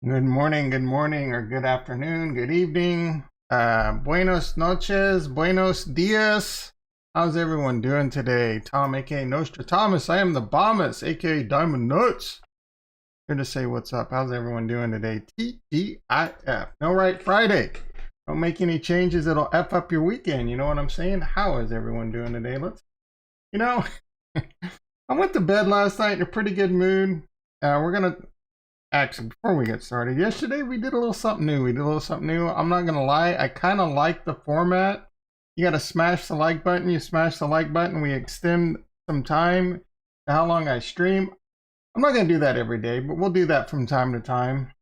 Good morning, or good afternoon, good evening. Buenos noches, buenos dias. How's everyone doing today? Tom, aka Nostra Thomas. I am the Bombus, aka Diamond Nuts. Here to say what's up. How's everyone doing today? TGIF. No right Friday. Don't make any changes that'll F up your weekend. You know what I'm saying? How is everyone doing today? You know, I went to bed last night in a pretty good mood. We're going to Actually, before we get started, yesterday we did a little something new. I'm not going to lie. I kind of like the format. You got to smash the like button. You smash the like button. We extend some time to how long I stream. I'm not going to do that every day, but we'll do that from time to time.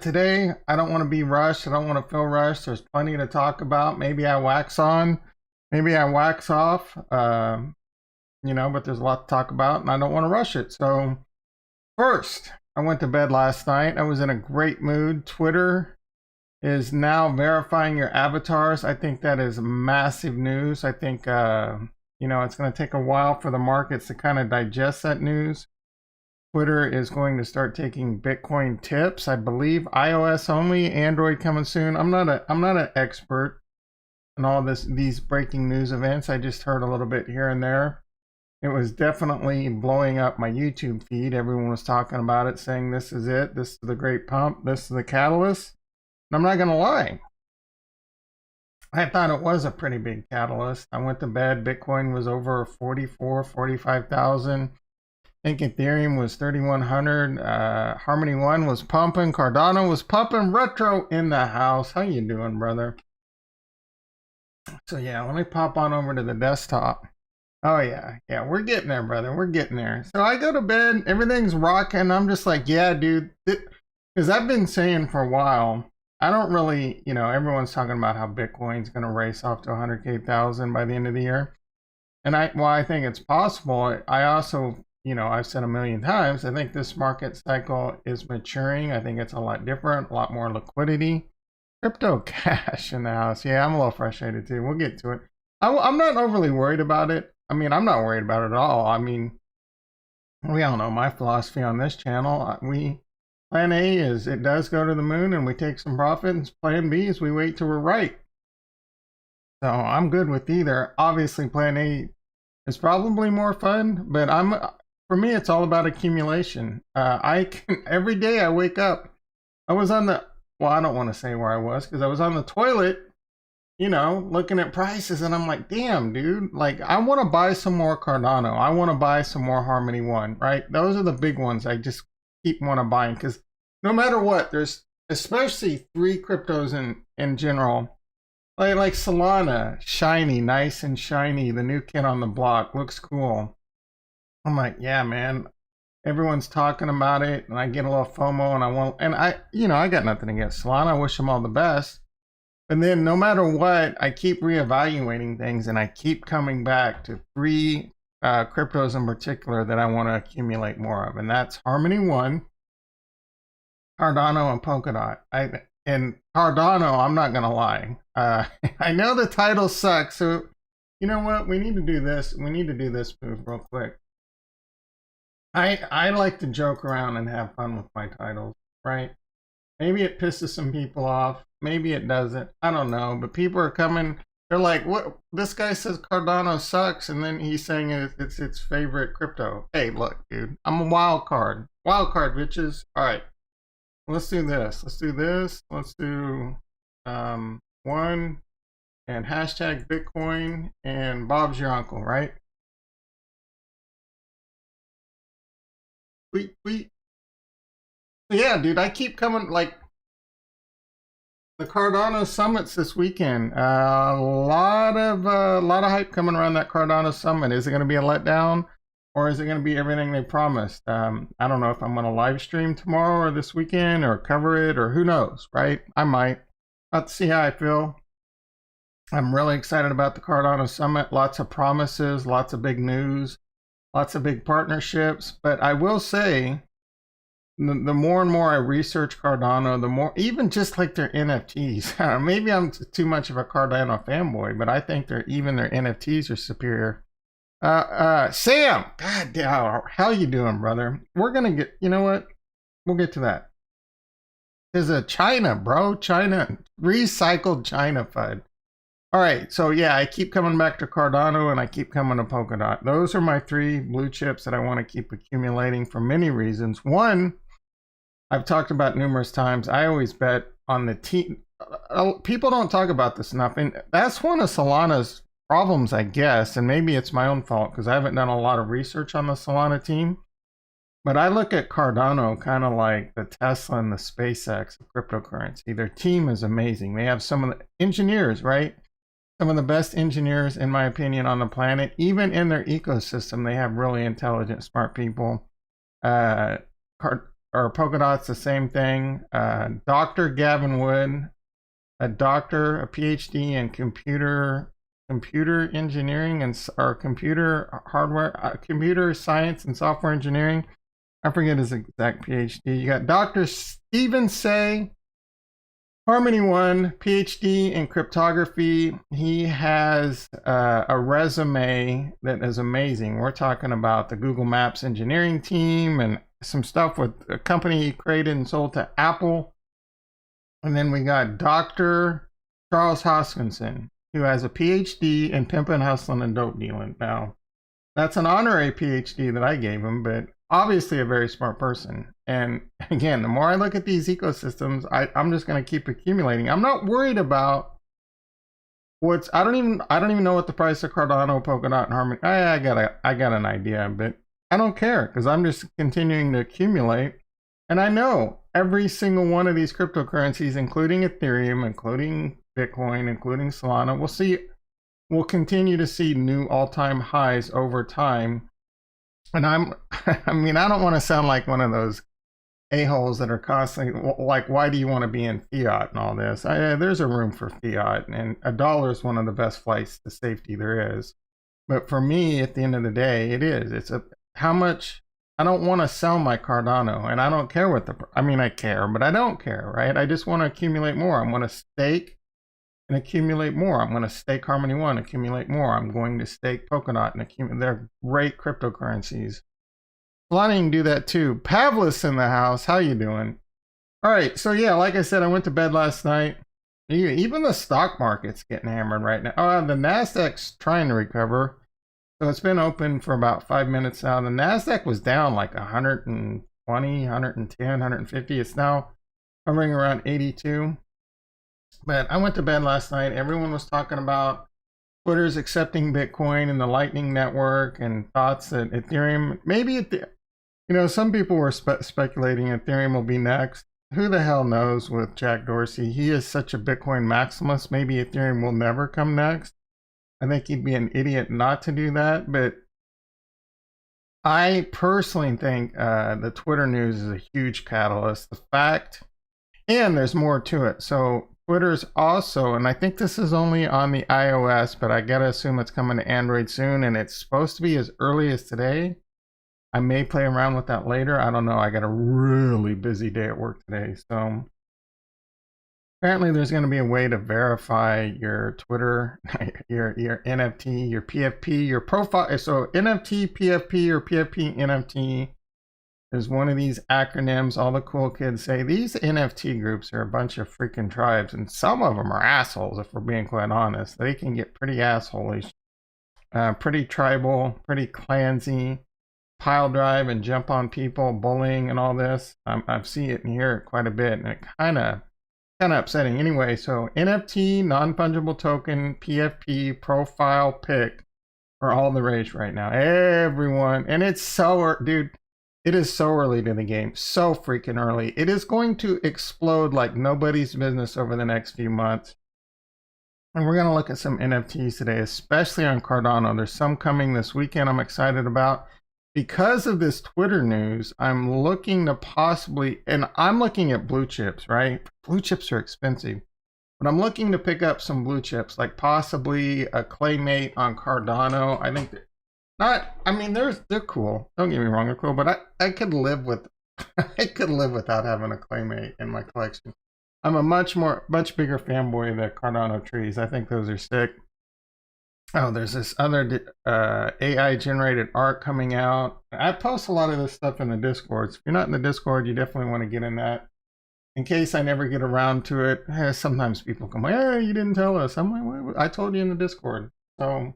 Today, I don't want to be rushed. I don't want to feel rushed. There's plenty to talk about. Maybe I wax on. Maybe I wax off. But there's a lot to talk about, and I don't want to rush it. So, first, I went to bed last night. I was in a great mood. Twitter is now verifying your avatars. I think that is massive news. I think, it's going to take a while for the markets to kind of digest that news. Twitter is going to start taking Bitcoin tips. I believe iOS only, Android coming soon. I'm not an expert in all these breaking news events. I just heard a little bit here and there. It was definitely blowing up my YouTube feed. Everyone was talking about it, saying this is it, this is the great pump, this is the catalyst. And I'm not going to lie. I thought it was a pretty big catalyst. I went to bed, Bitcoin was over 45,000. I think Ethereum was 3,100. Harmony One was pumping. Cardano was pumping. Retro in the house. How you doing, brother? So yeah, let me pop on over to the desktop. Oh yeah, we're getting there, brother. We're getting there. So I go to bed, everything's rocking. I'm just like, yeah, dude, because I've been saying for a while, I don't really, everyone's talking about how Bitcoin's going to race off to 100,000 by the end of the year, and I think it's possible. I also, I've said a million times, I think this market cycle is maturing. I think it's a lot different, a lot more liquidity. Crypto cash in the house. Yeah, I'm a little frustrated too. We'll get to it. I'm not overly worried about it. I'm not worried about it at all. We all know my philosophy on this channel. Plan A is it does go to the moon and we take some profits. Plan B is we wait till we're right. So I'm good with either. Obviously, Plan A is probably more fun, but for me, it's all about accumulation. Every day I wake up. I don't want to say where I was because I was on the toilet, looking at prices, and I'm like, damn, dude, like, I want to buy some more Cardano. I want to buy some more Harmony One, right? Those are the big ones I just keep want to buying because no matter what, there's especially three cryptos in general, like Solana, shiny, nice and shiny, the new kid on the block, looks cool. I'm like, yeah, man, everyone's talking about it, and I get a little FOMO, and I got nothing against Solana. I wish them all the best. And then no matter what, I keep reevaluating things and I keep coming back to three cryptos in particular that I want to accumulate more of. And that's Harmony One, Cardano, and Polkadot. And Cardano, I'm not going to lie. I know the title sucks. So you know what? We need to do this. We need to do this move real quick. I like to joke around and have fun with my titles, right? Maybe it pisses some people off. Maybe it doesn't. I don't know. But people are coming. They're like, what? This guy says Cardano sucks. And then he's saying it's its favorite crypto. Hey, look, dude. I'm a wild card. Wild card, bitches. All right. Let's do this. Let's do one and hashtag Bitcoin and Bob's your uncle, right? Tweet. Yeah, dude. I keep coming, like, the Cardano summits this weekend. A lot of hype coming around that Cardano summit. Is it going to be a letdown, or is it going to be everything they promised? I don't know if I'm going to live stream tomorrow or this weekend or cover it, or who knows, right? I might. Let's see how I feel. I'm really excited about the Cardano summit. Lots of promises, lots of big news, lots of big partnerships. But I will say, the more and more I research Cardano, the more, even just like their NFTs, maybe I'm too much of a Cardano fanboy, but I think their NFTs are superior. Sam, god damn, how you doing, brother? We're gonna get, you know what? We'll get to that. is a China, bro. China, recycled China FUD. All right, so yeah, I keep coming back to Cardano and I keep coming to Polkadot. Those are my three blue chips that I want to keep accumulating for many reasons. One, I've talked about numerous times. I always bet on the team. People don't talk about this enough, and that's one of Solana's problems, I guess. And maybe it's my own fault because I haven't done a lot of research on the Solana team. But I look at Cardano kind of like the Tesla and the SpaceX of cryptocurrency. Their team is amazing. They have some of the engineers, right? Some of the best engineers, in my opinion, on the planet. Even in their ecosystem, they have really intelligent, smart people. Polkadot's the same thing. Dr. Gavin Wood, a doctor, a PhD in computer engineering and or computer hardware, computer science and software engineering. I forget his exact PhD. You got Dr. Stephen Say, Harmony One, PhD in cryptography. He has a resume that is amazing. We're talking about the Google Maps engineering team and some stuff with a company he created and sold to Apple. And then we got Dr. Charles Hoskinson, who has a PhD in pimping, hustling, and dope dealing. Now, that's an honorary PhD that I gave him, but obviously a very smart person. And again, the more I look at these ecosystems, I'm just going to keep accumulating. I'm not worried about I don't even know what the price of Cardano, Polkadot, and Harmony. I got an idea, but I don't care because I'm just continuing to accumulate. And I know every single one of these cryptocurrencies, including Ethereum, including Bitcoin, including Solana, we'll continue to see new all-time highs over time. And I don't want to sound like one of those a-holes that are constantly like, why do you want to be in fiat and all this? There's a room for fiat, and a dollar is one of the best flights to safety there is. But for me, at the end of the day, it is. How much. I don't want to sell my Cardano, and I don't care what I care, but I don't care, right? I just want to accumulate more. I want to stake and accumulate more. I'm going to stake Harmony One, accumulate more. I'm going to stake Polkadot and accumulate. They're great cryptocurrencies. Solana can do that too. Pavlis in the house. How you doing? All right. So yeah, like I said, I went to bed last night. Even the stock market's getting hammered right now. The Nasdaq's trying to recover. So it's been open for about 5 minutes now. The Nasdaq was down like 120, 110, 150. It's now hovering around 82. But I went to bed last night. Everyone was talking about Twitter's accepting Bitcoin and the Lightning Network, and thoughts that Ethereum, some people were speculating Ethereum will be next. Who the hell knows with Jack Dorsey? He is such a Bitcoin maximalist. Maybe Ethereum will never come next. I think he'd be an idiot not to do that. But I personally think the Twitter news is a huge catalyst. The fact, and there's more to it. So Twitter's also, and I think this is only on the iOS, but I gotta assume it's coming to Android soon, and it's supposed to be as early as today. I may play around with that later. I don't know. I got a really busy day at work today. So apparently there's going to be a way to verify your Twitter, your NFT, your PFP, your profile. So NFT, PFP, or PFP, NFT is one of these acronyms. All the cool kids say these NFT groups are a bunch of freaking tribes, and some of them are assholes, if we're being quite honest. They can get pretty assholish, pretty tribal, pretty clansy, pile drive and jump on people, bullying and all this. I've seen it and hear it quite a bit, and it kind of upsetting. Anyway, so NFT, non-fungible token, PFP, profile pic are all the rage right now. Everyone, and it's so, dude, it is so early to the game, so freaking early. It is going to explode like nobody's business over the next few months. And we're going to look at some NFTs today, especially on Cardano. There's some coming this weekend I'm excited about. Because of this Twitter news, I'm looking to possibly, and I'm looking at blue chips, right? Blue chips are expensive, but I'm looking to pick up some blue chips, like possibly a Claymate on Cardano. I think they're cool. Don't get me wrong, they're cool, but I could live with, I could live without having a Claymate in my collection. I'm a much bigger fanboy of the Cardano trees. I think those are sick. Oh, there's this other AI generated art coming out. I post a lot of this stuff in the Discord. So if you're not in the Discord, you definitely want to get in that. in case I never get around to it. Sometimes people come, hey, you didn't tell us. I'm like, what? I told you in the Discord. So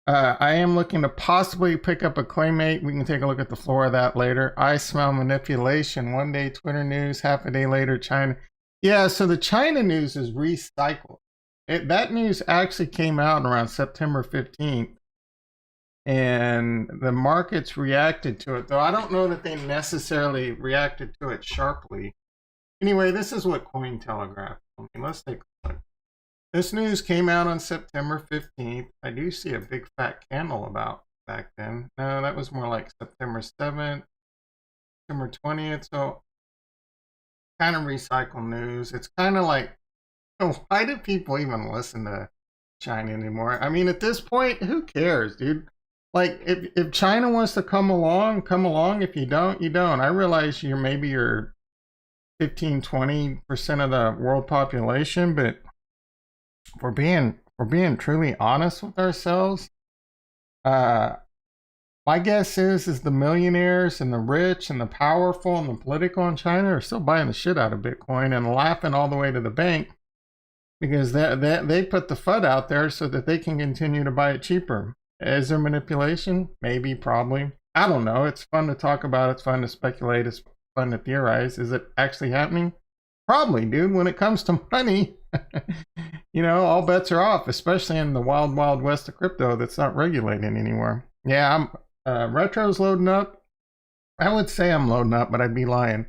I am looking to possibly pick up a Claymate. We can take a look at the floor of that later. I smell manipulation. One day Twitter news, half a day later China. Yeah, so the China news is recycled. That news actually came out around September 15th. And the markets reacted to it, though I don't know that they necessarily reacted to it sharply. Anyway, this is what Cointelegraph told me. Let's take a look. This news came out on September 15th. I do see a big fat candle about back then. No, that was more like September 7th, September 20th. So kind of recycle news. It's kind of like, why do people even listen to China anymore? I mean, at this point, who cares, dude? Like, if China wants to come along, come along. If you don't, you don't. I realize maybe you're 15, 20% of the world population, but if we're being truly honest with ourselves, my guess is the millionaires and the rich and the powerful and the political in China are still buying the shit out of Bitcoin and laughing all the way to the bank because they put the FUD out there so that they can continue to buy it cheaper. Is there manipulation? Maybe, probably. I don't know. It's fun to talk about. It's fun to speculate. It's fun to theorize. Is it actually happening? Probably, dude. When it comes to money, all bets are off, especially in the wild, wild west of crypto that's not regulated anymore. Yeah, Retro's loading up. I would say I'm loading up, but I'd be lying.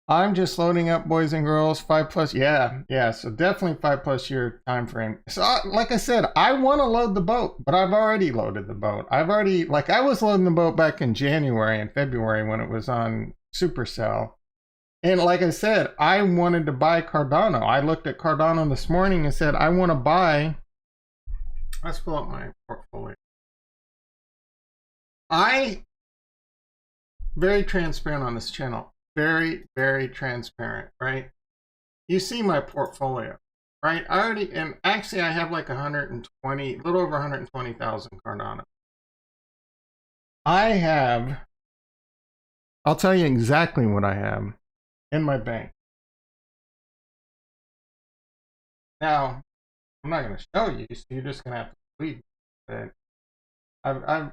I'm just loading up, boys and girls. 5+, yeah. So definitely 5+ year time frame. So like I said, I want to load the boat, but I've already loaded the boat. I was loading the boat back in January and February when it was on Supercell. And like I said, I wanted to buy Cardano. I looked at Cardano this morning and said, I want to buy. Let's pull up my portfolio. Very transparent on this channel. Very, very transparent, right? You see my portfolio, right? Actually I have like 120, a little over 120,000 Cardano. I'll tell you exactly what I have in my bank. Now, I'm not going to show you, so you're just going to have to believe that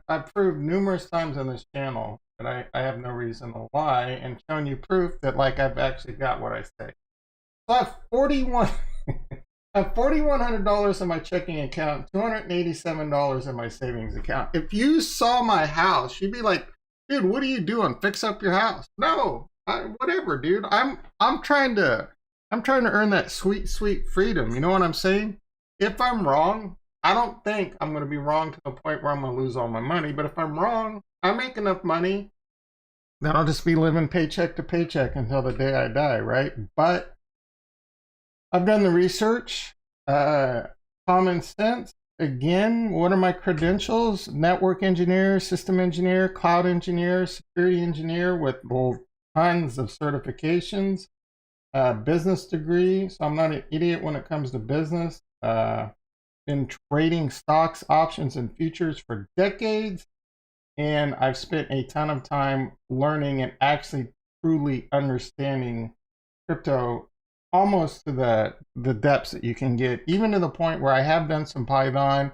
I've proved numerous times on this channel that I have no reason to lie and shown you proof that I've actually got what I say. So I have $4,100 in my checking account, $287 in my savings account. If you saw my house, you'd be like, dude, what are you doing? Fix up your house. No, whatever, dude. I'm trying to earn that sweet, sweet freedom. You know what I'm saying? If I'm wrong, I don't think I'm going to be wrong to the point where I'm going to lose all my money. But if I'm wrong, I make enough money that I'll just be living paycheck to paycheck until the day I die, right? But I've done the research, common sense. Again, what are my credentials? Network engineer, system engineer, cloud engineer, security engineer with tons of certifications, business degree. So I'm not an idiot when it comes to business. Been trading stocks, options, and futures for decades. And I've spent a ton of time learning and actually truly understanding crypto almost to the depths that you can get, even to the point where I have done some Python.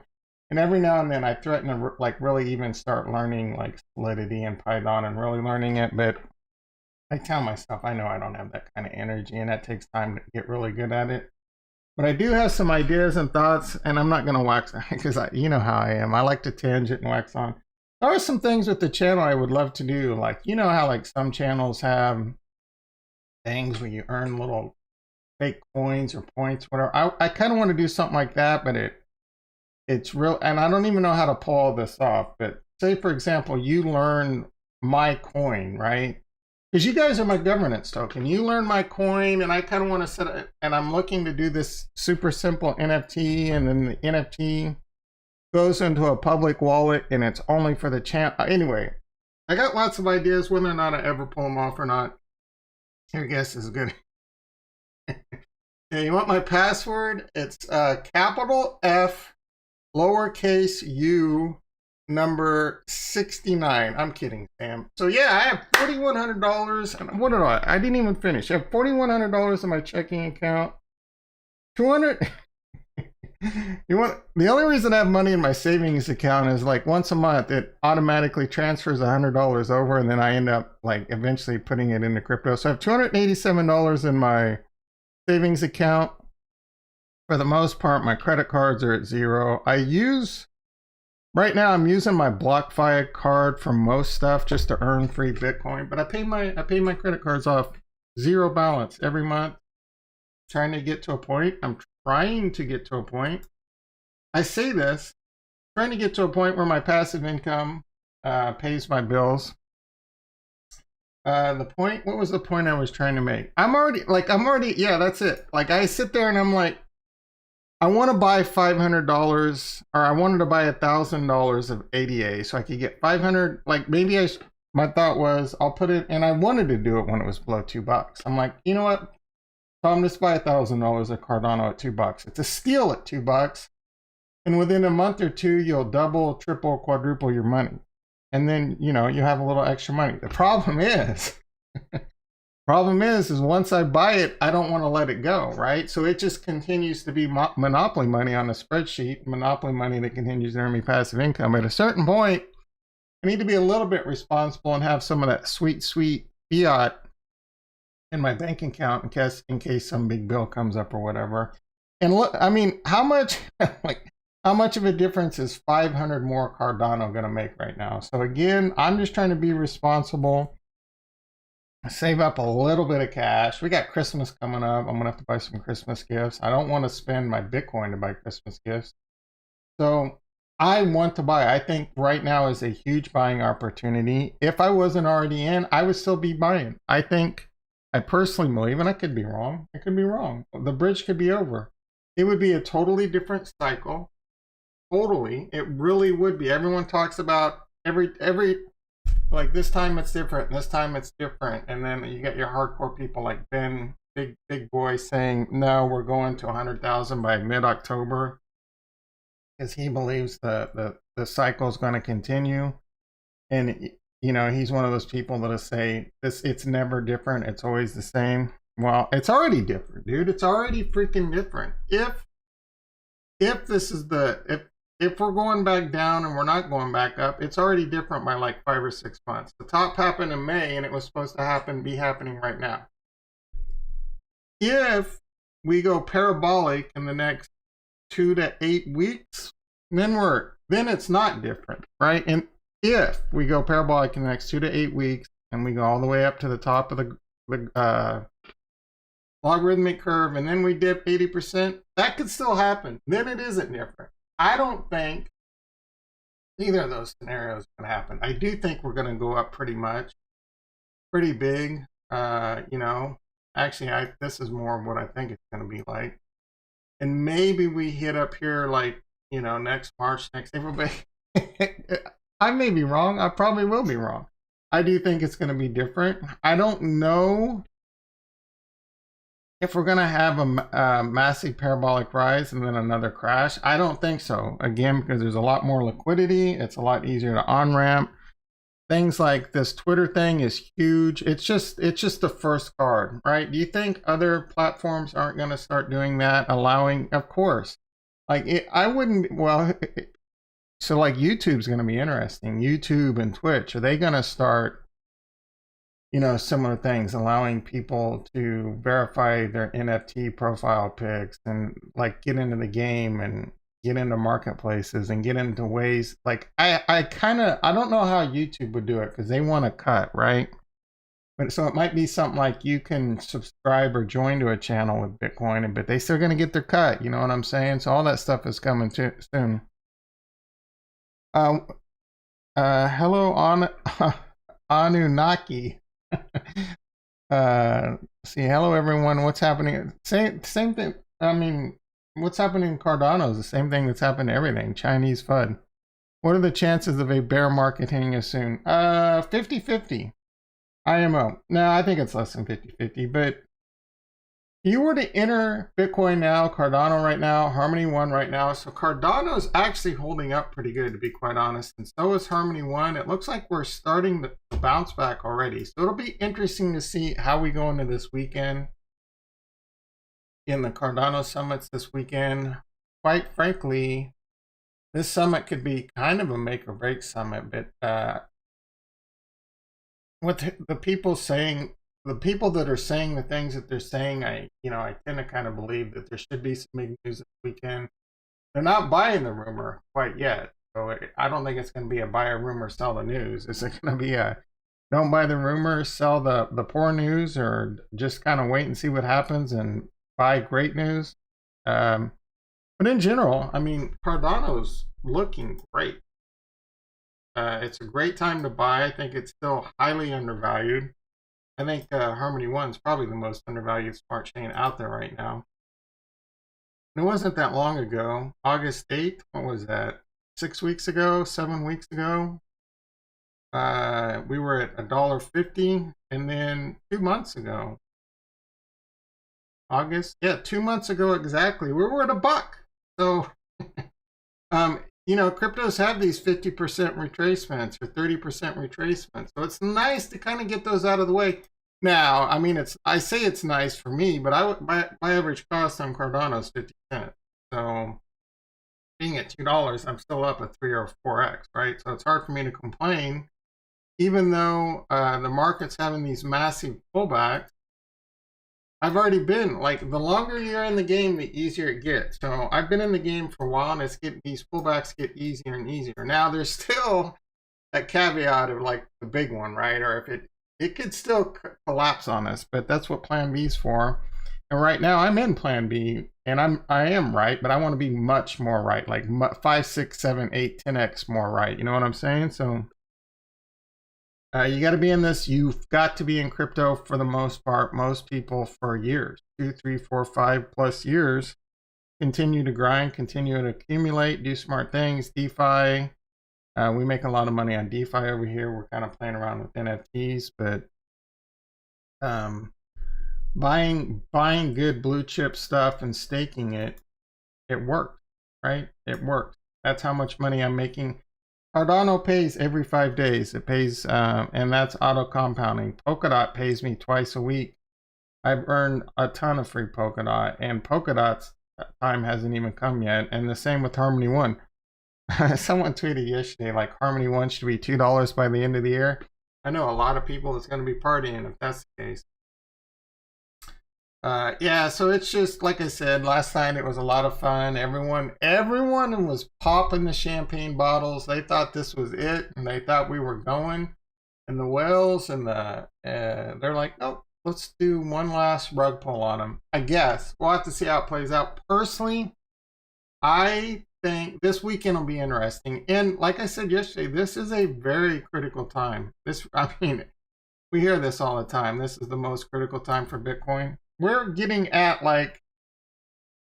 And every now and then I threaten to really even start learning Solidity and Python and really learning it. But I tell myself, I know I don't have that kind of energy and that takes time to get really good at it. But I do have some ideas and thoughts, and I'm not going to wax because you know how I am. I like to tangent and wax on. There are some things with the channel I would love to do. How some channels have things where you earn little fake coins or points, whatever. I kind of want to do something like that, but it's real, and I don't even know how to pull all this off. But say, for example, you learn my coin, right? Because you guys are my governance token. You learn my coin, and I kind of want to set it, and I'm looking to do this super simple NFT, and then the NFT goes into a public wallet, and it's only for the channel. Anyway, I got lots of ideas. Whether or not I ever pull them off or not, your guess is good. You want my password? It's capital F, lowercase u, number 69. I'm kidding, Sam. So yeah, I have $4,100. And what did I didn't even finish. I have $4,100 in my checking account. 200. The only reason I have money in my savings account is like once a month it automatically transfers $100 over, and then I end up like eventually putting it into crypto. So I have $287 in my savings account. For the most part, my credit cards are at zero. Right now I'm using my BlockFi card for most stuff just to earn free Bitcoin, but I pay my credit cards off zero balance every month. Trying to get to a point. I'm trying to get to a point. I say this, trying to get to a point where my passive income pays my bills. What was the point I was trying to make? Yeah, that's it. Like I sit there and I'm like, I want to buy $500, or I wanted to buy $1,000 of ADA so I could get 500. Like maybe my thought was I'll put it, and I wanted to do it when it was below $2. I'm like, you know what? Tom, just buy $1,000 of Cardano at $2. It's a steal at $2, and within a month or two, you'll double, triple, quadruple your money, and then you have a little extra money. The problem is, once I buy it, I don't want to let it go, right? So it just continues to be monopoly money on a spreadsheet, monopoly money that continues to earn me passive income. At a certain point, I need to be a little bit responsible and have some of that sweet, sweet fiat in my bank account in case some big bill comes up or whatever. And look, I mean, how much of a difference is 500 more Cardano going to make right now? So again, I'm just trying to be responsible, save up a little bit of cash. We got Christmas coming up. I'm going to have to buy some Christmas gifts. I don't want to spend my Bitcoin to buy Christmas gifts. So I want to buy. I think right now is a huge buying opportunity. If I wasn't already in, I would still be buying. I personally believe, and I could be wrong. I could be wrong. The bridge could be over. It would be a totally different cycle. Totally. It really would be. Everyone talks about every like this time it's different. This time it's different. And then you get your hardcore people like Ben, big boy saying, no, we're going to 100,000 by mid-October. Because he believes the cycle is going to continue. And he's one of those people that'll say it's never different. It's always the same. Well, it's already different, dude. It's already freaking different. If this is if we're going back down and we're not going back up, it's already different by like 5 or 6 months. The top happened in May and it was supposed to be happening right now. If we go parabolic in the next 2 to 8 weeks, then it's not different, right? And if we go parabolic in the next 2 to 8 weeks and we go all the way up to the top of the logarithmic curve and then we dip 80%, that could still happen. Then it isn't different. I don't think either of those scenarios can happen. I do think we're going to go up pretty big. Actually, this is more of what I think it's going to be like. And maybe we hit up here like, next March, next April. I may be wrong. I probably will be wrong. I do think it's going to be different. I don't know if we're going to have a massive parabolic rise and then another crash. I don't think so. Again, because there's a lot more liquidity. It's a lot easier to on-ramp. Things like this Twitter thing is huge. It's just the first card, right? Do you think other platforms aren't going to start doing that? Allowing, of course. So like YouTube's going to be interesting. YouTube and Twitch, are they going to start, similar things, allowing people to verify their NFT profile pics and like get into the game and get into marketplaces and get into ways like I don't know how YouTube would do it because they want to cut, right? But so it might be something like you can subscribe or join to a channel with Bitcoin, but they still going to get their cut. You know what I'm saying? So all that stuff is coming soon. Hello, Anunnaki. Hello everyone. What's happening? Same thing. I mean, what's happening in Cardano is the same thing that's happened to everything. Chinese FUD. What are the chances of a bear market hitting us soon? 50-50. IMO. No, I think it's less than 50-50, but you were to enter Bitcoin now, Cardano right now, Harmony One right now. So Cardano is actually holding up pretty good, to be quite honest. And so is Harmony One. It looks like we're starting to bounce back already. So it'll be interesting to see how we go into this weekend in the Cardano summits this weekend. Quite frankly, this summit could be kind of a make or break summit, but what the people saying, the people that are saying the things that they're saying, I tend to kind of believe that there should be some big news this weekend. They're not buying the rumor quite yet, so I don't think it's going to be a buy a rumor, sell the news. Is it going to be a don't buy the rumor, sell the poor news, or just kind of wait and see what happens and buy great news? But in general, I mean, Cardano's looking great. It's a great time to buy. I think it's still highly undervalued. I think Harmony One is probably the most undervalued smart chain out there right now. And it wasn't that long ago, August 8th, what was that? 6 weeks ago, 7 weeks ago? We were at $1.50, and then 2 months ago, August, 2 months ago exactly, we were at $1. So, cryptos have these 50% retracements or 30% retracements. So it's nice to kind of get those out of the way. Now, I mean, I say it's nice for me, but my average cost on Cardano is 50 cents. So being at $2, I'm still up at 3 or 4x, right? So it's hard for me to complain, even though the market's having these massive pullbacks. I've already been, like, the longer you're in the game, the easier it gets. So I've been in the game for a while, and these pullbacks get easier and easier. Now, there's still that caveat of, like, the big one, right? Or if it could still collapse on us, but that's what Plan B is for. And right now, I'm in Plan B, and I am right, but I want to be much more right, like 5, 6, 7, 8, 10x more right. You know what I'm saying? So you got to be in this. You've got to be in crypto for the most part. Most people for years, 2, 3, 4, 5+ years, continue to grind, continue to accumulate, do smart things. DeFi, we make a lot of money on DeFi over here. We're kind of playing around with NFTs, but buying good blue chip stuff and staking it worked, right? It worked. That's how much money I'm making. Cardano pays every 5 days. It pays, and that's auto compounding. Polkadot pays me twice a week. I've earned a ton of free Polkadot, and Polkadot's time hasn't even come yet. And the same with Harmony One. Someone tweeted yesterday, like, Harmony One should be $2 by the end of the year. I know a lot of people that's going to be partying if that's the case. So it's just, like I said, last night it was a lot of fun. Everyone was popping the champagne bottles. They thought this was it, and they thought we were going. And the whales and they're like, nope, let's do one last rug pull on them. I guess we'll have to see how it plays out. Personally, I think this weekend will be interesting. And like I said yesterday, this is a very critical time. We hear this all the time. This is the most critical time for Bitcoin. We're getting at, like,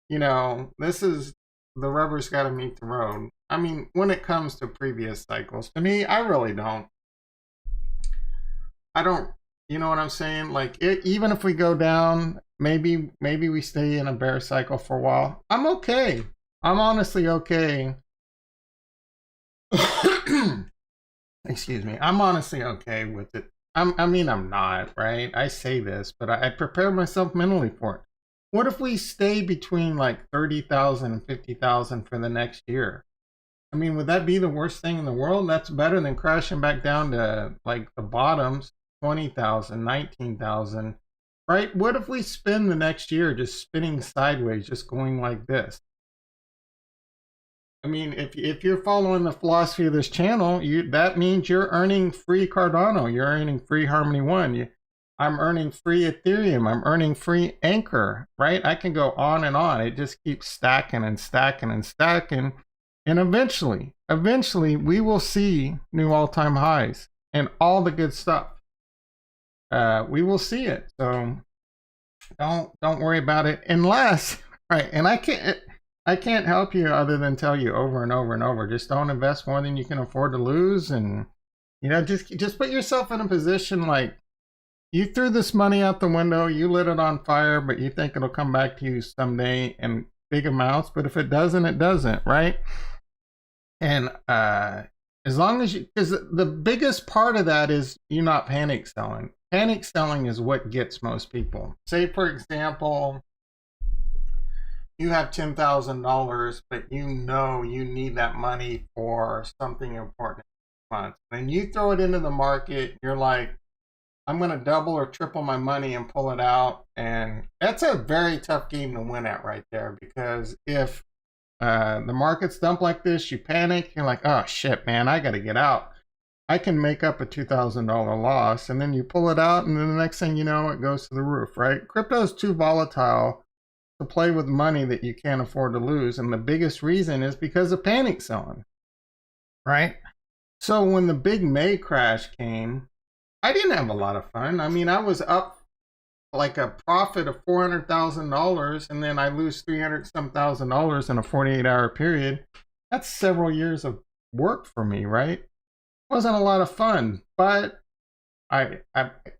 this is, the rubber's got to meet the road. I mean, when it comes to previous cycles, to me, I really don't. You know what I'm saying? Like, even if we go down, maybe we stay in a bear cycle for a while. I'm okay. I'm honestly okay. Excuse me. I'm honestly okay with it. I'm not, right? I say this, but I prepare myself mentally for it. What if we stay between like 30,000 and 50,000 for the next year? I mean, would that be the worst thing in the world? That's better than crashing back down to like the bottoms, 20,000, 19,000, right? What if we spend the next year just spinning sideways, just going like this? I mean, if you're following the philosophy of this channel, that means you're earning free Cardano. You're earning free Harmony One. I'm earning free Ethereum. I'm earning free Anchor, right? I can go on and on. It just keeps stacking and stacking and stacking. And eventually, we will see new all-time highs and all the good stuff. We will see it. So don't worry about it unless, right? And I can't help you other than tell you over and over and over, just don't invest more than you can afford to lose. And, just put yourself in a position like, You threw this money out the window, you lit it on fire, but you think it'll come back to you someday in big amounts. But if it doesn't, it doesn't, right? And as long as you, because the biggest part of that is you not panic selling. Panic selling is what gets most people. Say, for example, you have $10,000, but you know you need that money for something important month. Then you throw it into the market, you're like, I'm going to double or triple my money and pull it out. And that's a very tough game to win at right there, because if the markets dump like this, you panic, you're like, oh shit, man, I got to get out. I can make up a $2,000 loss, and then you pull it out, and then the next thing you know, it goes to the roof, right? Crypto is too volatile to play with money that you can't afford to lose. And the biggest reason is because of panic selling, right? So when the big May crash came, I didn't have a lot of fun. I mean, I was up like a profit of $400,000, and then I lose 300 some thousand dollars in a 48-hour period. That's several years of work for me, right? Wasn't a lot of fun, but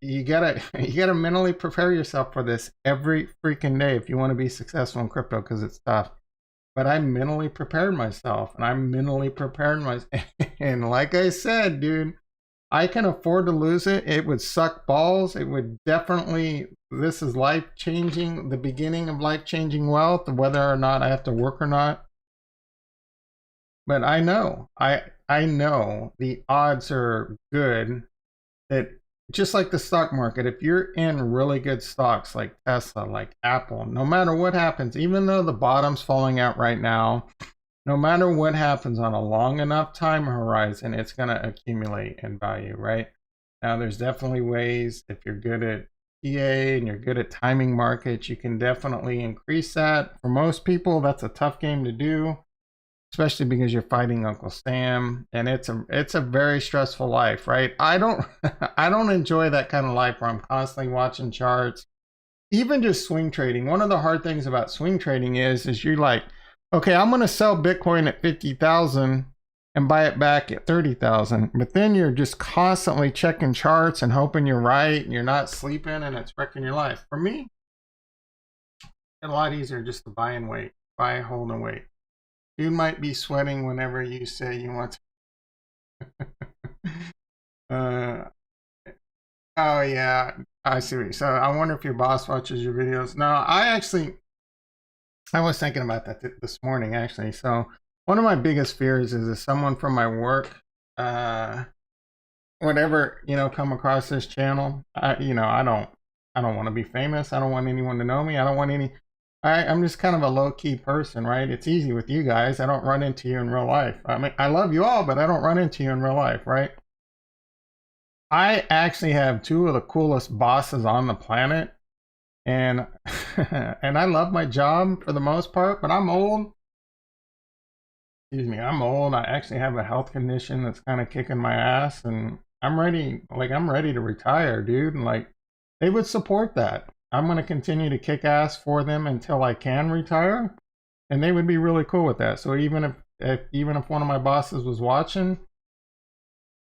you gotta mentally prepare yourself for this every freaking day if you want to be successful in crypto, because it's tough. But I mentally prepared myself, and I mentally prepared myself. And like I said, dude, I can afford to lose it. It would suck balls. It would definitely, this is life changing, the beginning of life changing wealth, whether or not I have to work or not. But I know the odds are good that, just like the stock market, if you're in really good stocks like Tesla, like Apple, no matter what happens, even though the bottom's falling out right now, no matter what happens on a long enough time horizon, it's going to accumulate in value, right? Now, there's definitely ways, if you're good at PA and you're good at timing markets, you can definitely increase that. For most people, that's a tough game to do, especially because you're fighting Uncle Sam, and it's a very stressful life, right? I don't I don't enjoy that kind of life where I'm constantly watching charts. Even just swing trading. One of the hard things about swing trading is you're like, okay, I'm going to sell Bitcoin at 50,000 and buy it back at 30,000. But then you're just constantly checking charts and hoping you're right, and you're not sleeping, and it's wrecking your life. For me, it's a lot easier just to buy and wait, buy, hold, and wait. You might be sweating whenever you say you want to. Oh yeah, I see. So I wonder if your boss watches your videos. No, I was thinking about that this morning, actually. So one of my biggest fears is if someone from my work, whatever, come across this channel, I don't want to be famous. I don't want anyone to know me. I don't want any. I'm just kind of a low-key person, right? It's easy with you guys. I don't run into you in real life. I mean, I love you all, but I don't run into you in real life, right? I actually have two of the coolest bosses on the planet, and and I love my job for the most part, but I'm old. Excuse me, I'm old. I actually have a health condition that's kind of kicking my ass, and I'm ready to retire, dude. And like, they would support that. I'm going to continue to kick ass for them until I can retire, and they would be really cool with that. So even if one of my bosses was watching,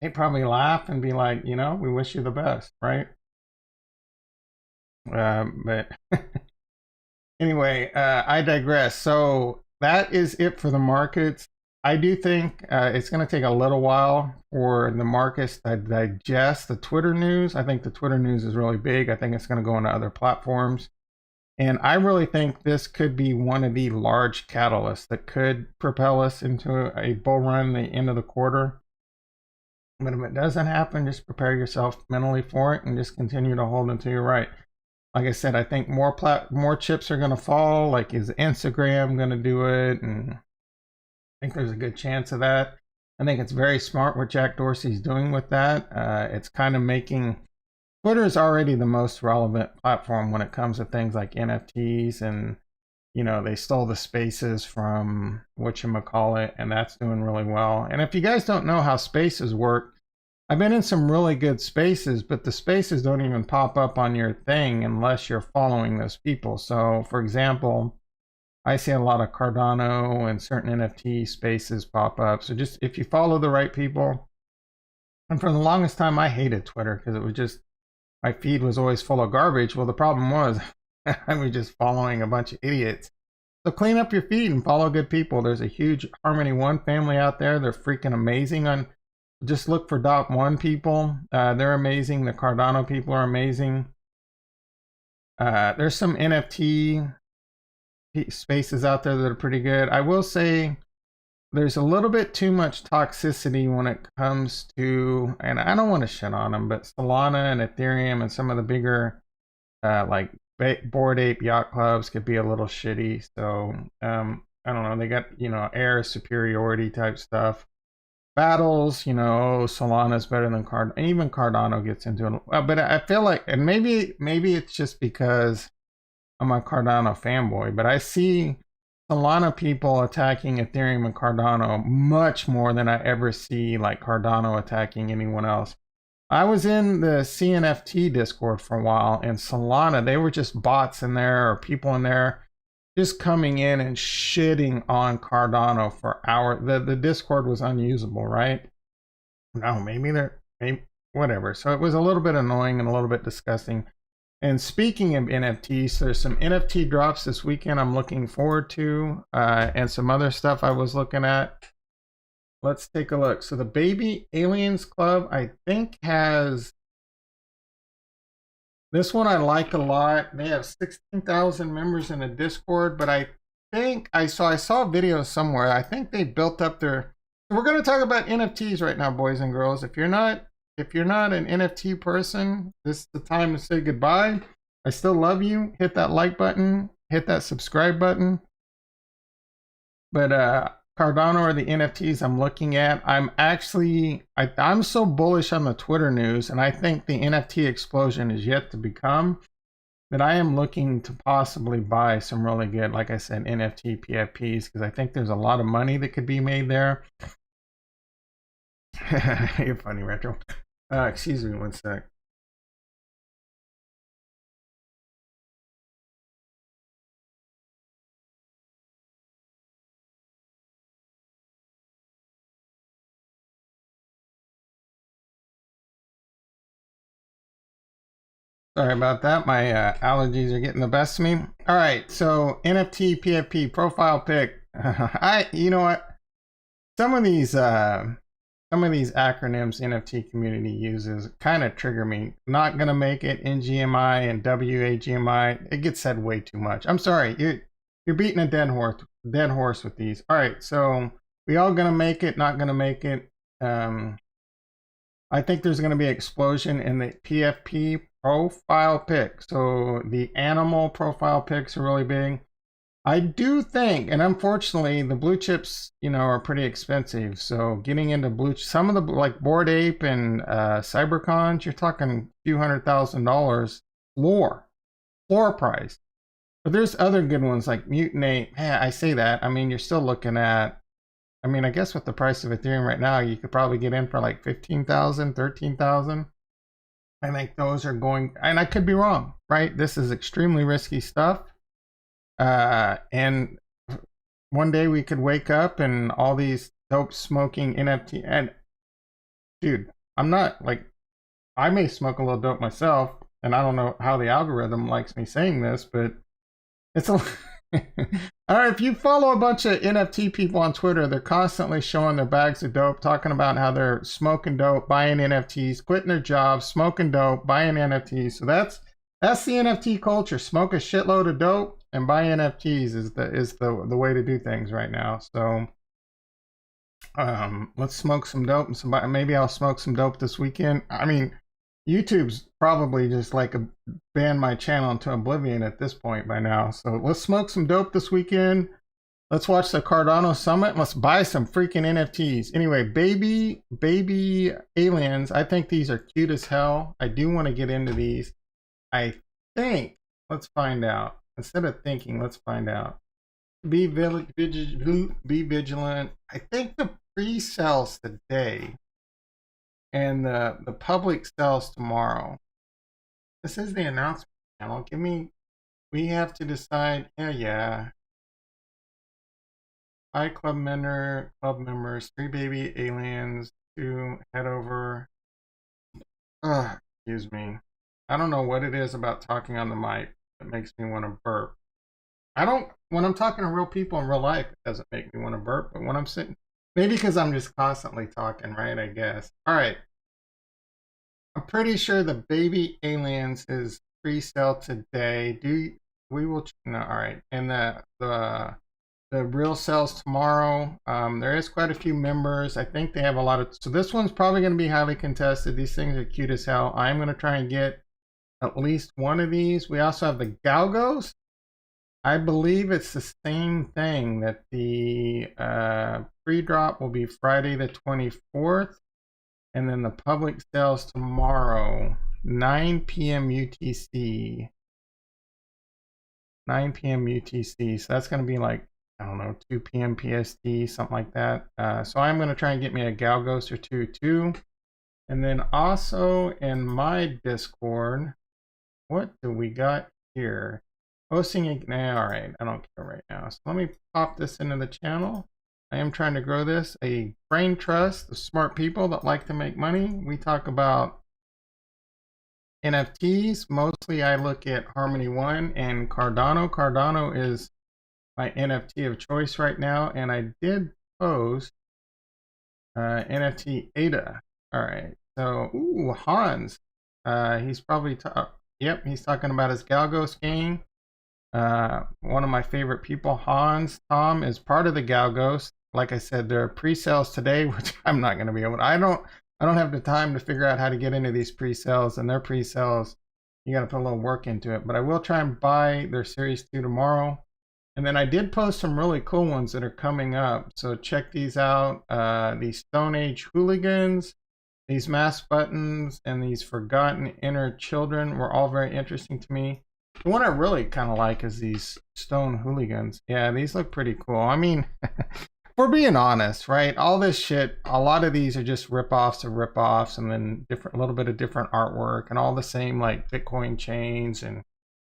they'd probably laugh and be like, we wish you the best, right? But anyway, I digress. So that is it for the markets. I do think it's going to take a little while for the markets to digest the Twitter news. I think the Twitter news is really big. I think it's going to go into other platforms. And I really think this could be one of the large catalysts that could propel us into a bull run the end of the quarter. But if it doesn't happen, just prepare yourself mentally for it and just continue to hold until you're right. Like I said, I think more chips are going to fall. Like, is Instagram going to do it? And I think there's a good chance of that. I think it's very smart what Jack Dorsey's doing with that. It's kind of making Twitter is already the most relevant platform when it comes to things like NFTs, and they stole the spaces from whatchamacallit, and that's doing really well. And if you guys don't know how spaces work, I've been in some really good spaces, but the spaces don't even pop up on your thing unless you're following those people. So, for example, I see a lot of Cardano and certain NFT spaces pop up. So just if you follow the right people, and for the longest time I hated Twitter because it was just my feed was always full of garbage. Well, the problem was I was just following a bunch of idiots. So clean up your feed and follow good people. There's a huge Harmony One family out there. They're freaking amazing. On just look for Dot One people. They're amazing. The Cardano people are amazing. There's some NFT spaces out there that are pretty good. I will say there's a little bit too much toxicity when it comes to, and I don't want to shit on them, but Solana and Ethereum and some of the bigger like Bored Ape yacht clubs could be a little shitty. So I don't know, they got, you know, air superiority type stuff, battles, you know, Solana's better than Cardano. Even Cardano gets into it, but I feel like, and maybe it's just because I'm a Cardano fanboy, but I see Solana people attacking Ethereum and Cardano much more than I ever see like Cardano attacking anyone else. I was in the CNFT Discord for a while, and Solana, they were just bots in there or people in there just coming in and shitting on Cardano for hours. The Discord was unusable, right? No, maybe whatever. So it was a little bit annoying and a little bit disgusting. And speaking of NFTs, there's some NFT drops this weekend I'm looking forward to, and some other stuff I was looking at. Let's take a look. So the Baby Aliens Club, I think, has this one I like a lot. They have 16,000 members in the Discord, but I think I saw a video somewhere. I think they built up their. We're going to talk about NFTs right now, boys and girls. If you're not an NFT person, this is the time to say goodbye. I still love you. Hit that like button, hit that subscribe button. But Cardano are the NFTs I'm looking at. I'm so bullish on the Twitter news, and I think the NFT explosion is yet to become, that I am looking to possibly buy some really good, like I said, NFT PFPs, because I think there's a lot of money that could be made there. You're funny, Retro. Excuse me one sec. Sorry about that. My allergies are getting the best of me. All right, so NFT PFP profile pic. You know what? Some of these acronyms NFT community uses kind of trigger me. Not gonna make it, NGMI and WAGMI. It gets said way too much. I'm sorry, you're beating a dead horse with these. All right, so we all gonna make it, not gonna make it. I think there's gonna be an explosion in the PFP profile pic. So the animal profile pics are really big. I do think, and unfortunately, the blue chips, you know, are pretty expensive. So getting into some of the like Bored Ape and Cybercons, you're talking a few $100,000 floor price. But there's other good ones like Mutant Ape. Yeah, I say that. I mean, you're still looking at. I mean, I guess with the price of Ethereum right now, you could probably get in for like 15,000, 13,000. I think those are going, and I could be wrong, right? This is extremely risky stuff. And one day we could wake up and all these dope smoking NFT, and dude, I'm not like, I may smoke a little dope myself, and I don't know how the algorithm likes me saying this, but it's a all right. If you follow a bunch of NFT people on Twitter, they're constantly showing their bags of dope, talking about how they're smoking dope, buying NFTs, quitting their jobs, smoking dope, buying NFTs. So that's the NFT culture. Smoke a shitload of dope and buy NFTs is the way to do things right now. So let's smoke some dope, and maybe I'll smoke some dope this weekend. I mean, YouTube's probably just like ban my channel into oblivion at this point by now. So let's smoke some dope this weekend. Let's watch the Cardano Summit. Let's buy some freaking NFTs. Anyway, baby aliens. I think these are cute as hell. I do want to get into these. I think, let's find out. Instead of thinking, let's find out. Be vigilant. I think the pre-sales today and the public sells tomorrow. This is the announcement channel. We have to decide. Yeah. Hi, club members, 3 baby aliens to head over. Excuse me. I don't know what it is about talking on the mic that makes me want to burp. I don't, when I'm talking to real people in real life, it doesn't make me want to burp, but when I'm sitting, maybe because I'm just constantly talking, right? I guess. All right. I'm pretty sure the baby aliens is pre-sale today. We will no, all right. And the real sales tomorrow. There is quite a few members. I think they have a lot of, so this one's probably going to be highly contested. These things are cute as hell. I'm going to try and get at least one of these. We also have the Galgos. I believe it's the same thing, that the pre-drop will be Friday the 24th, and then the public sales tomorrow, 9 p.m. UTC. 9 p.m. UTC. So that's going to be like, I don't know, 2 p.m. PST, something like that. So I'm going to try and get me a Galgos or two too. And then also in my Discord, what do we got here? Hosting, all right, I don't care right now. So let me pop this into the channel. I am trying to grow this. A brain trust of smart people that like to make money. We talk about NFTs. Mostly I look at Harmony One and Cardano. Cardano is my NFT of choice right now. And I did post NFT ADA. All right. So, ooh, Hans. He's probably, yep, he's talking about his Galgos game. One of my favorite people, Hans. Tom is part of the Galgos. Like I said, there are pre-sales today, which I'm not going to be able to. I don't have the time to figure out how to get into these pre-sales, and their pre-sales, you got to put a little work into it. But I will try and buy their Series 2 tomorrow. And then I did post some really cool ones that are coming up. So check these out. These Stone Age hooligans, these mask buttons, and these forgotten inner children were all very interesting to me. The one I really kind of like is these stone hooligans. Yeah, these look pretty cool. I mean, if we're being honest, right? All this shit, a lot of these are just rip-offs of rip-offs, and then a little bit of different artwork, and all the same like Bitcoin chains and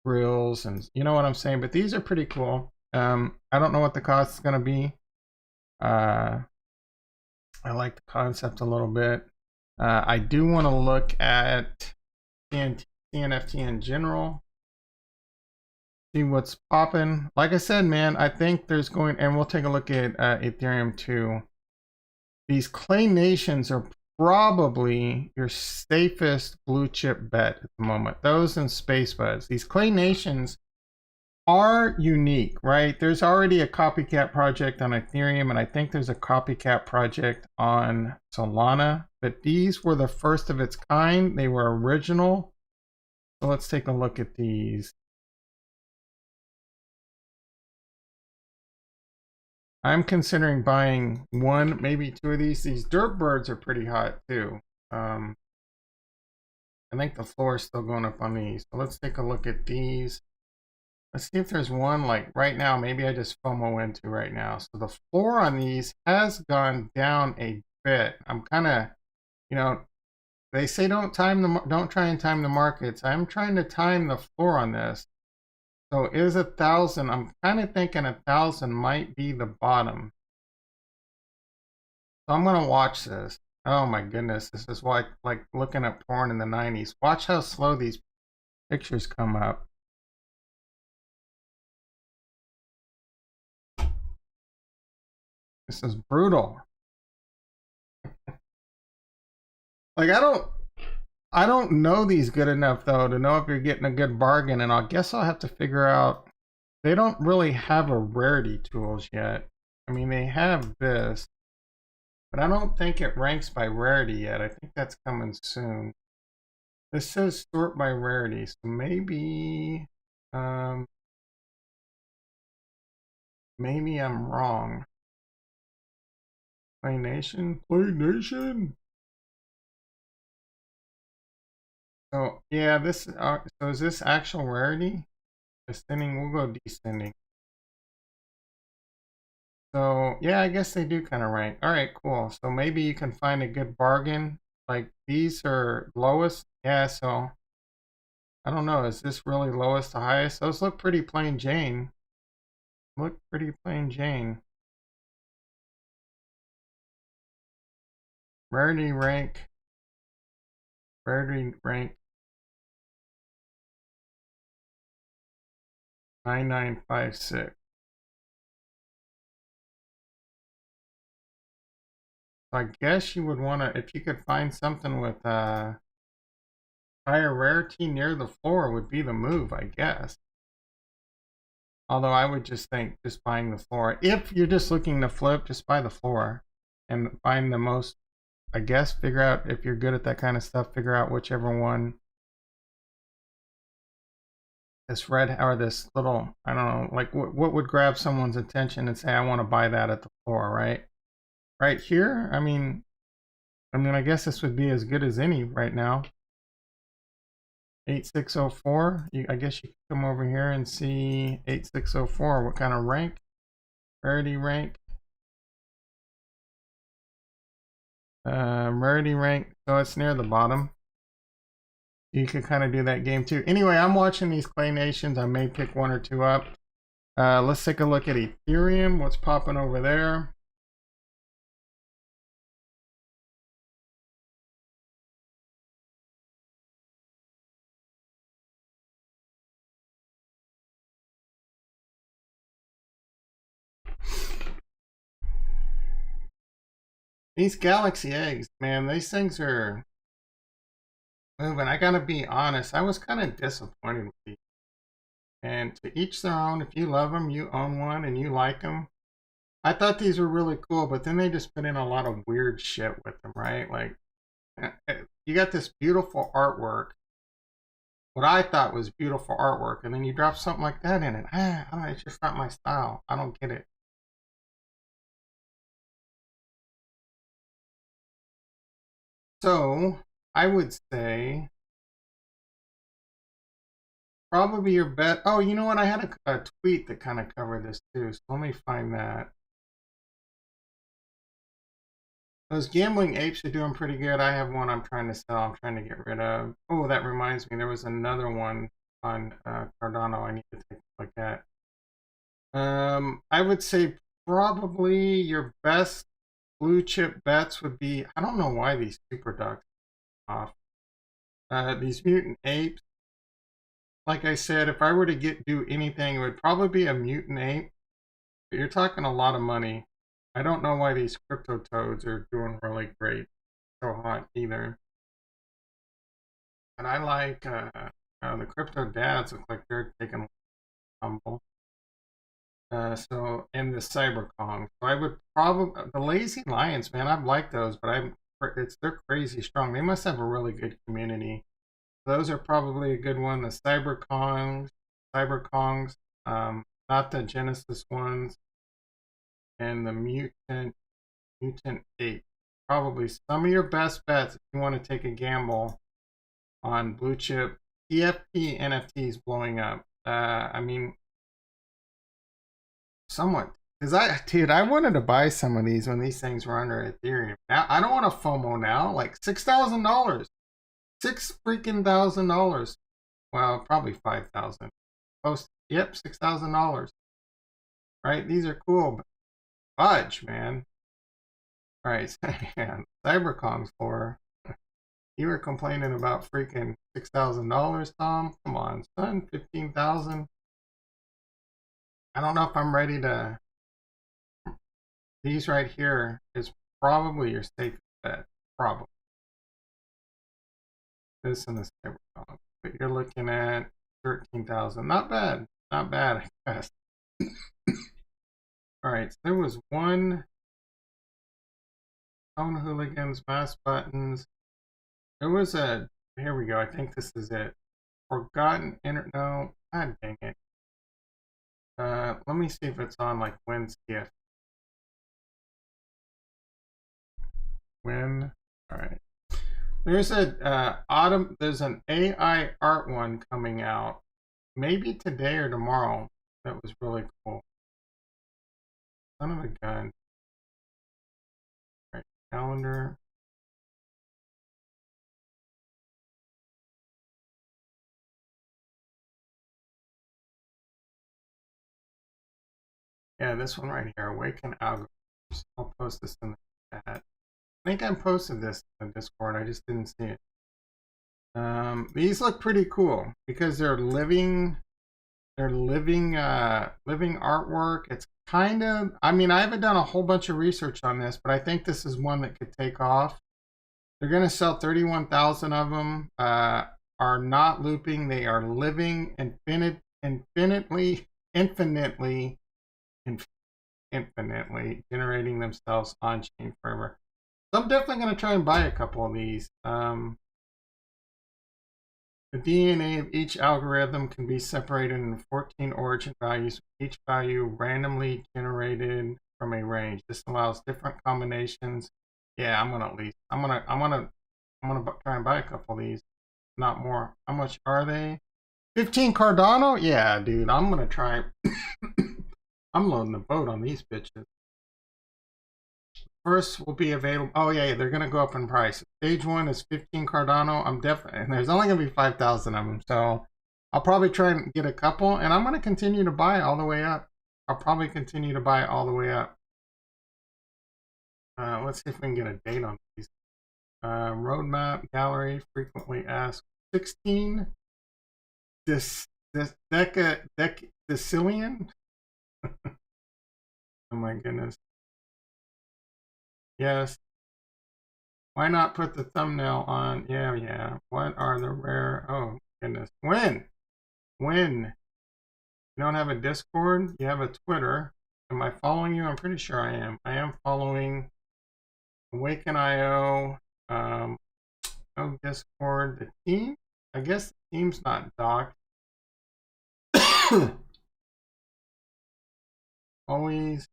grills, and you know what I'm saying? But these are pretty cool. I don't know what the cost is going to be. I like the concept a little bit. I do want to look at CNFT in general. See what's popping. Like I said, man, I think there's going, and we'll take a look at Ethereum too. These clay nations are probably your safest blue chip bet at the moment. Those and space buds. These clay nations are unique, right? There's already a copycat project on Ethereum, and I think there's a copycat project on Solana, but these were the first of its kind. They were original. So let's take a look at these. I'm considering buying one, maybe two of these. These dirt birds are pretty hot too. I think the floor is still going up on these. So let's take a look at these. Let's see if there's one like right now. Maybe I just FOMO into right now. So the floor on these has gone down a bit. I'm kind of, you know, they say don't try and time the markets. I'm trying to time the floor on this. So is 1,000? I'm kind of thinking 1,000 might be the bottom. So I'm gonna watch this. Oh my goodness, this is like looking at porn in the 90s. Watch how slow these pictures come up. This is brutal. Like I don't know these good enough though to know if you're getting a good bargain, and I guess I'll have to figure out. They don't really have a rarity tools yet. I mean, they have this, but I don't think it ranks by rarity yet. I think that's coming soon. This says sort by rarity, so maybe maybe I'm wrong. Play Nation? Play Nation? So yeah, this so is this actual rarity? Ascending, we'll go descending. So yeah, I guess they do kind of rank. All right, cool. So maybe you can find a good bargain. Like these are lowest. Yeah, so I don't know. Is this really lowest to highest? Those look pretty plain Jane. Look pretty plain Jane. Rarity rank. Rarity rank. 9956. So I guess you would want to, if you could find something with higher rarity near the floor would be the move, I guess. Although I would just think just buying the floor. If you're just looking to flip, just buy the floor and find the most, I guess, figure out if you're good at that kind of stuff, figure out whichever one. This red or this little, I don't know, like what would grab someone's attention and say, I want to buy that at the floor, right? Right here, I mean, I guess this would be as good as any right now. 8604. I guess you can come over here and see 8604. What kind of rank? Rarity rank. Rarity rank. So it's near the bottom. You could kind of do that game too. Anyway, I'm watching these Clay Nations. I may pick one or two up. Let's take a look at Ethereum. What's popping over there? These Galaxy eggs, man, these things are moving. I gotta be honest, I was kind of disappointed with these. And to each their own. If you love them, you own one and you like them. I thought these were really cool, but then they just put in a lot of weird shit with them, right? Like, you got this beautiful artwork, what I thought was beautiful artwork, and then you drop something like that in it. It's just not my style. I don't get it. So I would say probably your bet. Oh, you know what? I had a tweet that kind of covered this too. So let me find that. Those gambling apes are doing pretty good. I have one I'm trying to sell. I'm trying to get rid of. Oh, that reminds me. There was another one on Cardano I need to take a look at. I would say probably your best blue chip bets would be, I don't know why these super ducks off. These mutant apes. Like I said, if I were to do anything, it would probably be a mutant ape. But you're talking a lot of money. I don't know why these crypto toads are doing really great. So hot either. But I like the crypto dads look like they're taking a tumble. So in the cyber Kong. So I would probably the lazy lions, man, I've liked those, but they're crazy strong. They must have a really good community. Those are probably a good one. The cyber Kongs, not the Genesis ones, and the mutant ape. Probably some of your best bets if you want to take a gamble on blue chip EFP NFTs blowing up. I mean, somewhat. Because I wanted to buy some of these when these things were under Ethereum. Now I don't want a FOMO now. Like $6,000, $6,000. Well, probably 5,000. Close. Yep, $6,000. Right? These are cool, but fudge, man. All right, man. CyberCon's for. You were complaining about freaking $6,000, Tom. Come on, son. 15,000. I don't know if I'm ready to. These right here is probably your safest bet. Probably. This and the cyberpunk. But you're looking at 13,000. Not bad. Not bad, I guess. Alright, so there was one. Tone hooligans, mass buttons. There was a. Here we go. I think this is it. Forgotten internet. No. God dang it. Let me see if it's on like WinCF. Win. Alright. There's there's an AI art one coming out. Maybe today or tomorrow. That was really cool. Son of a gun. Alright, calendar. Yeah, this one right here, Awaken Algorithms. I'll post this in the chat. I think I posted this in Discord, I just didn't see it. These look pretty cool because they're living They're living living artwork. It's kind of, I mean, I haven't done a whole bunch of research on this, but I think this is one that could take off. They're going to sell 31,000 of them. Are not looping. They are living infinitely generating themselves on chain forever. So I'm definitely going to try and buy a couple of these. The DNA of each algorithm can be separated into 14 origin values, each value randomly generated from a range. This allows different combinations. Yeah, I'm gonna try and buy a couple of these, not more. How much are they? 15 Cardano? Yeah, dude, I'm gonna try. I'm loading the boat on these bitches. First will be available. Oh yeah, they're gonna go up in price. Stage 1 is 15 Cardano. I'm definitely, and there's only gonna be 5,000 of them, so I'll probably try and get a couple, and I'm gonna continue to buy all the way up. I'll probably continue to buy all the way up. Let's see if we can get a date on these. Roadmap, gallery, frequently asked. 16 decillion. Oh my goodness. Yes. Why not put the thumbnail on? Yeah. What are the rare? Oh goodness. When? You don't have a Discord? You have a Twitter. Am I following you? I'm pretty sure I am. I am following Awaken.io. No Discord. The team? I guess the team's not docked. Always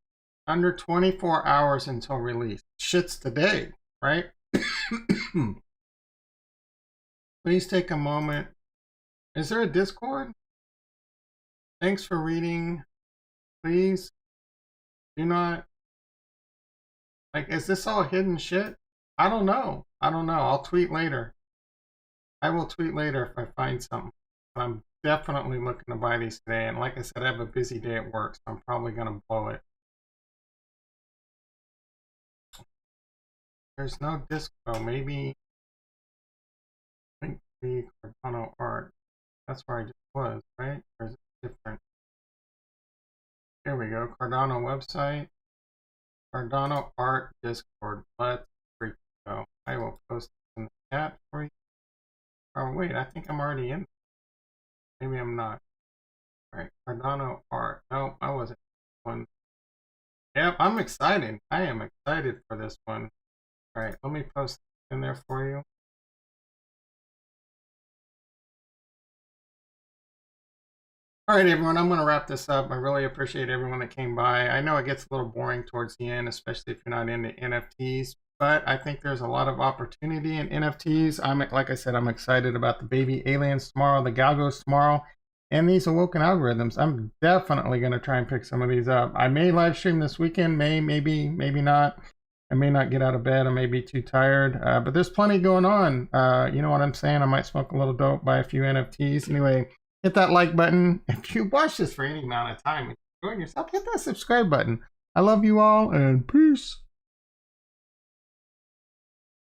under 24 hours until release. Shit's today, right? Please take a moment. Is there a Discord? Thanks for reading. Please do not. Like, is this all hidden shit? I don't know. I'll tweet later. I will tweet later if I find something. I'm definitely looking to buy these today. And like I said, I have a busy day at work, so I'm probably going to blow it. There's no disco. Maybe link the Cardano art. That's where I just was, right? Or is it different? Here we go. Cardano website. Cardano art Discord. Let's freak go. I will post it in the chat for you. Oh wait, I think I'm already in. Maybe I'm not. Alright, Cardano art. No, I wasn't. One. Yep, I'm excited. I am excited for this one. Alright, let me post it in there for you. Alright everyone, I'm going to wrap this up. I really appreciate everyone that came by. I know it gets a little boring towards the end, especially if you're not into NFTs, but I think there's a lot of opportunity in NFTs. Like I said, I'm excited about the baby aliens tomorrow, the galgos tomorrow, and these awoken algorithms. I'm definitely going to try and pick some of these up. I may live stream this weekend, maybe not. I may not get out of bed. I may be too tired, but there's plenty going on. You know what I'm saying? I might smoke a little dope, buy a few NFTs. Anyway, hit that like button. If you watch this for any amount of time and enjoying yourself, hit that subscribe button. I love you all, and peace.